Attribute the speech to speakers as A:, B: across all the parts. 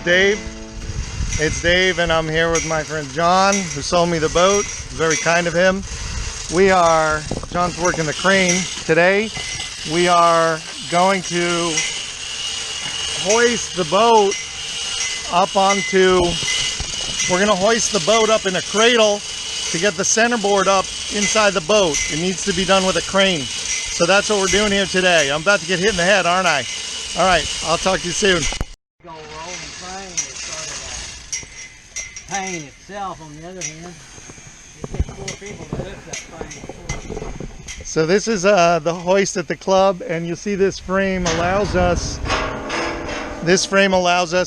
A: Dave. It's Dave, and I'm here with my friend John, who sold me the boat. Very kind of him. John's working the crane today. We are going to hoist the boat up we're going to hoist the boat up in a cradle to get the centerboard up inside the boat. It needs to be done with a crane. So that's what we're doing here today. I'm about to get hit in the head, aren't I? All right, I'll talk to you soon.
B: Go rolling crane is sort of a pain itself. On the other hand, it takes 4 people to lift that crane.
A: So this is the hoist at the club, and you'll see this frame allows us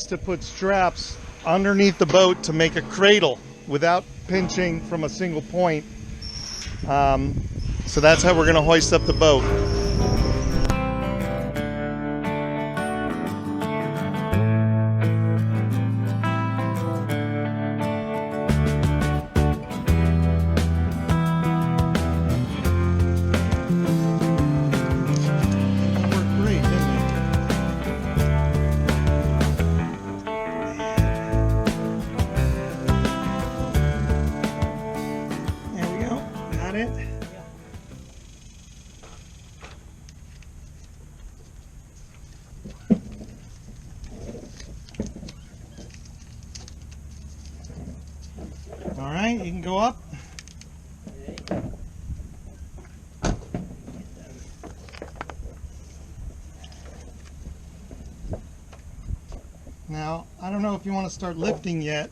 A: to put straps underneath the boat to make a cradle without pinching from a single point. So that's how we're going to hoist up the boat. It. All right, you can go up. Now, I don't know if you want to start lifting yet.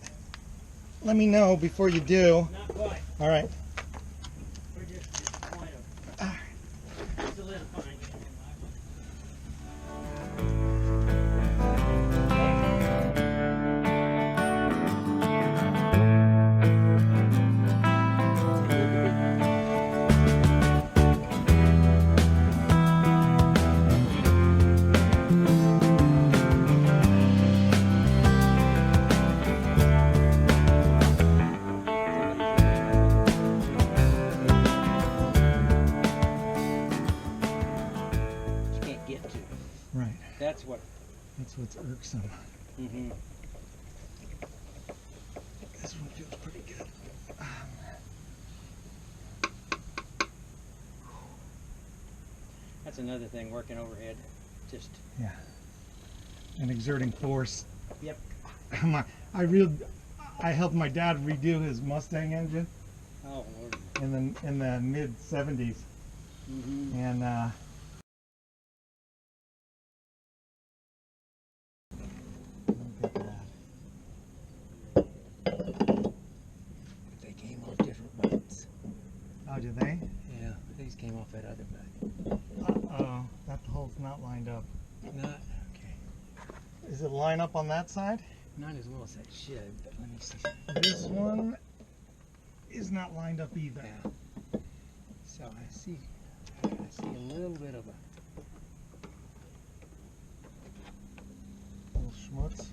A: Let me know before you do.
B: Not quite.
A: All right. Right.
B: That's
A: what's irksome.
B: Mm-hmm.
A: This one feels pretty good.
B: That's another thing, working overhead. Just
A: yeah. And exerting force.
B: Yep.
A: I helped my dad redo his Mustang engine.
B: Oh Lord.
A: In the mid '70s.
B: Mm-hmm.
A: And
B: they came off different boats.
A: Oh, did they?
B: Yeah, these came off that other boat.
A: Uh-oh, that hole's not lined up.
B: Not okay.
A: Is it line up on that side?
B: Not as well as that should, but let me see.
A: This one is not lined up either.
B: Yeah. So I see a little bit of a
A: Little schmutz.